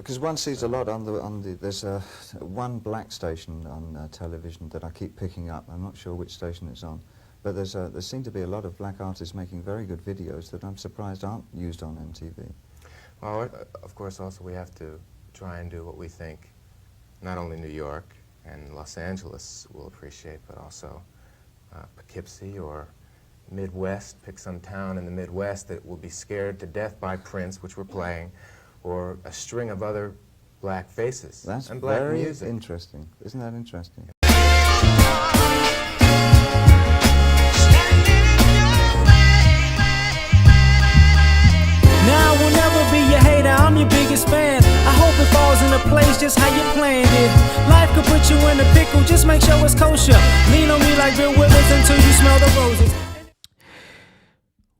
because one sees a lot on the there's one black station on television that I keep picking up. I'm not sure which station it's on, but there seem to be a lot of black artists making very good videos that I'm surprised aren't used on MTV. Well, of course, also we have to try and do what we think not only New York and Los Angeles will appreciate, but also Poughkeepsie or Midwest. Pick some town in the Midwest that will be scared to death by Prince, which we're playing, or a string of other black faces. That's and black very music. interesting. Isn't that interesting? Now I will never be your hater, I'm your biggest fan. I hope it falls into place just how you planned it. Life could put you in a pickle, just make sure it's kosher. Lean on me like Bill Withers until you smell the roses.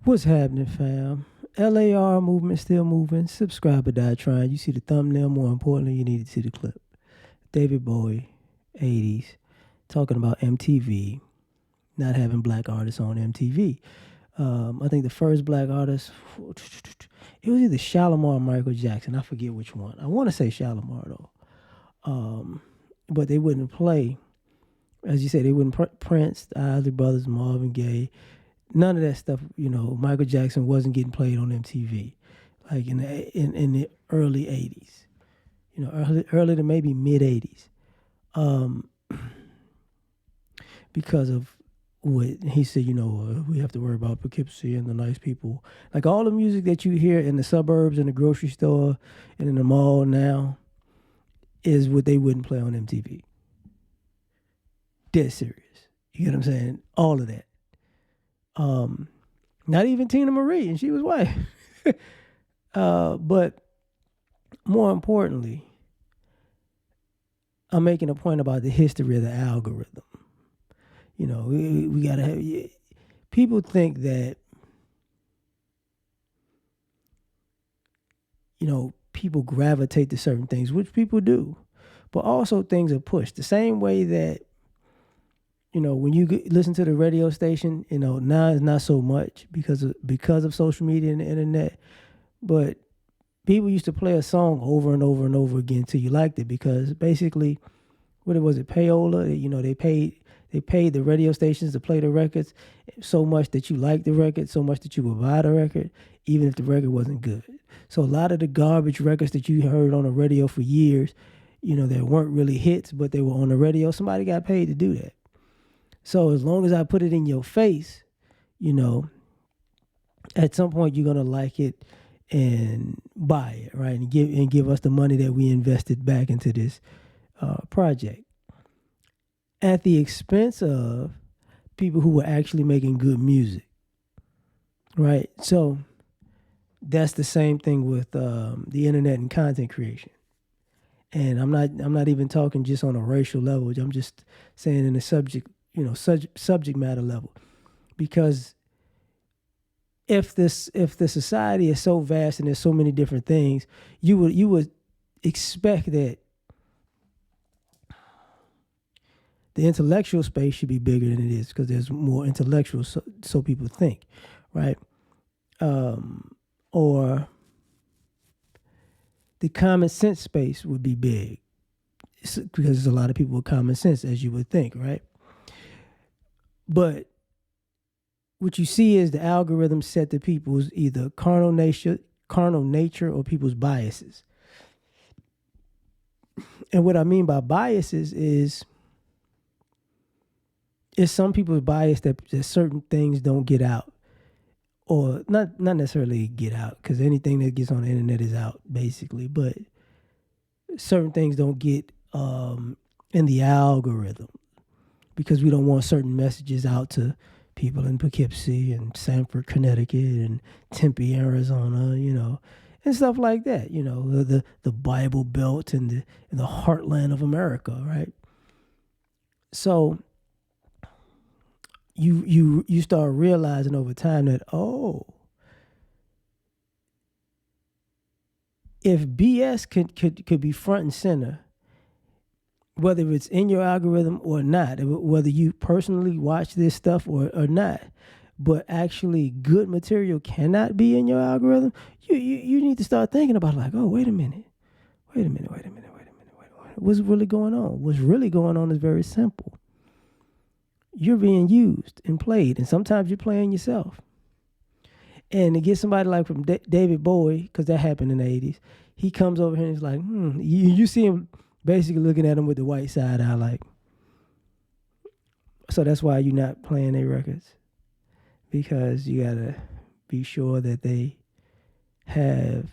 What's happening, fam? L.A.R. movement still moving. Subscribe or die trying. You see the thumbnail. More importantly, you need to see the clip. David Bowie, 80s, talking about MTV, not having black artists on MTV. I think the first black artist, it was either Shalimar or Michael Jackson. I forget which one. I want to say Shalimar, though. But they wouldn't play, as you said, they wouldn't Prince, the Isley Brothers, Marvin Gaye. None of that stuff, you know, Michael Jackson wasn't getting played on MTV, like in the early 80s, you know, early to maybe mid 80s, because of what he said, you know, we have to worry about Poughkeepsie and the nice people. Like all the music that you hear in the suburbs, in the grocery store, and in the mall now is what they wouldn't play on MTV. Dead serious. You get what I'm saying? All of that. Not even Tina Marie, and she was white. But more importantly, I'm making a point about the history of the algorithm. You know, we gotta have, people think that, you know, people gravitate to certain things, which people do, but also things are pushed the same way that, you know, when you listen to the radio station, you know, now it's not so much because of social media and the internet, but people used to play a song over and over and over again till you liked it, because basically, what was it, payola? You know, they paid the radio stations to play the records so much that you liked the record, so much that you would buy the record, even if the record wasn't good. So a lot of the garbage records that you heard on the radio for years, you know, that weren't really hits, but they were on the radio, somebody got paid to do that. So as long as I put it in your face, you know, at some point you're gonna like it and buy it, right? And give us the money that we invested back into this project, at the expense of people who were actually making good music, right? So that's the same thing with the internet and content creation. And I'm not even talking just on a racial level. I'm just saying in the subject matter level, because if the society is so vast and there's so many different things, you would expect that the intellectual space should be bigger than it is, because there's more intellectuals, so people think, right? Or the common sense space would be big, because there's a lot of people with common sense, as you would think, right? But what you see is the algorithm set to people's either carnal nature, or people's biases. And what I mean by biases is some people's bias that certain things don't get out, or not necessarily get out, because anything that gets on the internet is out basically, but certain things don't get in the algorithm, because we don't want certain messages out to people in Poughkeepsie and Sanford, Connecticut, and Tempe, Arizona, you know, and stuff like that. You know, the Bible Belt and the heartland of America, right? So you start realizing over time that, oh, if BS could be front and center, whether it's in your algorithm or not, whether you personally watch this stuff or not, but actually good material cannot be in your algorithm, you need to start thinking about, like, oh, wait a minute. wait a minute. What's really going on? What's really going on is very simple. You're being used and played, and sometimes you're playing yourself. And to get somebody like from David Bowie, because that happened in the 80s, he comes over here and he's like, you see him basically looking at him with the white side eye like, so that's why you're not playing their records. Because you got to be sure that they have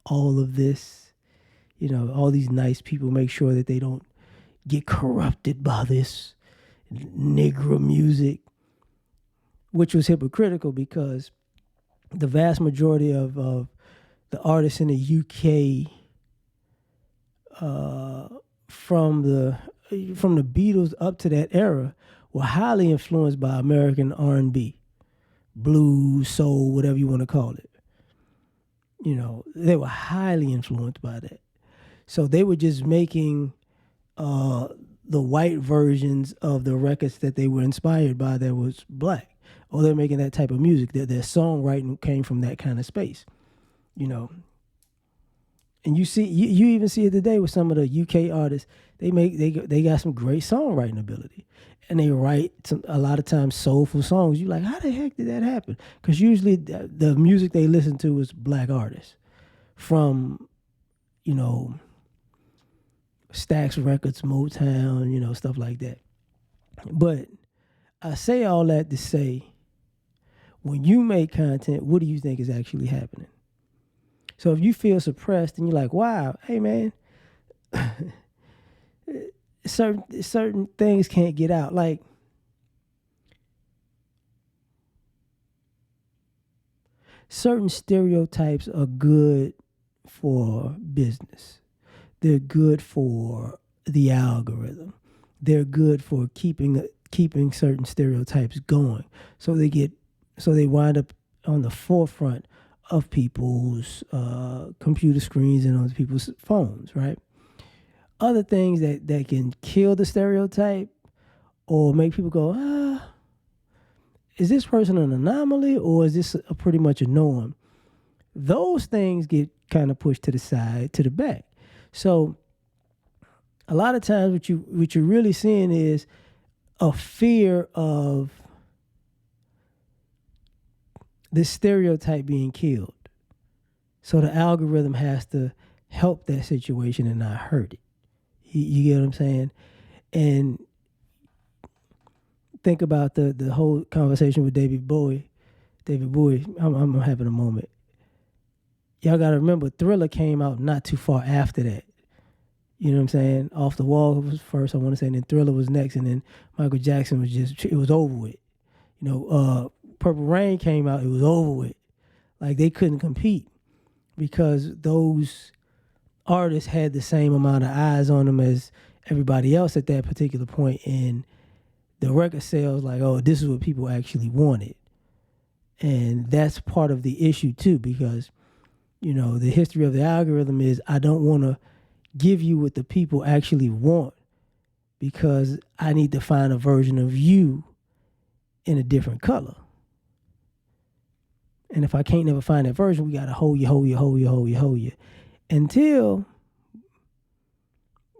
all of this, all these nice people, make sure that they don't get corrupted by this Negro music, which was hypocritical because the vast majority of the artists in the UK from the Beatles up to that era were highly influenced by American R&B, blues, soul, whatever you want to call it. They were highly influenced by that. So they were just making the white versions of the records that they were inspired by that was black. Or they're making that type of music. Their songwriting came from that kind of space, And you see, you even see it today with some of the UK artists. They got some great songwriting ability, and they write a lot of times soulful songs. You like, how the heck did that happen? Because usually the music they listen to is black artists from, Stax Records, Motown, stuff like that. But I say all that to say, when you make content, what do you think is actually happening? So if you feel suppressed and you're like, wow, hey man, certain things can't get out. Like, certain stereotypes are good for business. They're good for the algorithm. They're good for keeping certain stereotypes going. So they wind up on the forefront of people's computer screens and on people's phones, right? Other things that can kill the stereotype or make people go, is this person an anomaly or is this pretty much a norm? Those things get kind of pushed to the side, to the back. So a lot of times what you're really seeing is a fear of this stereotype being killed. So the algorithm has to help that situation and not hurt it. You get what I'm saying? And think about the whole conversation with David Bowie. I'm having a moment. Y'all got to remember, Thriller came out not too far after that. You know what I'm saying? Off the Wall was first, I want to say, and then Thriller was next, and then Michael Jackson was it was over with. Purple Rain came out, it was over with. Like, they couldn't compete because those artists had the same amount of eyes on them as everybody else at that particular point, and the record sales, like, oh, this is what people actually wanted. And that's part of the issue too, because, the history of the algorithm is I don't want to give you what the people actually want because I need to find a version of you in a different color. And if I can't never find that version, we got to hold you until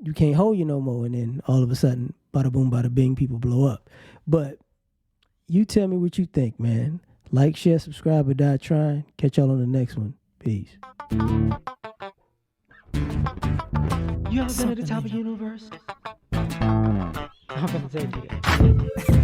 you can't hold you no more. And then all of a sudden, bada boom, bada bing, people blow up. But you tell me what you think, man. Like, share, subscribe, or die trying. Catch y'all on the next one. Peace. You ever been at the top of the universe? I'm gonna tell you that.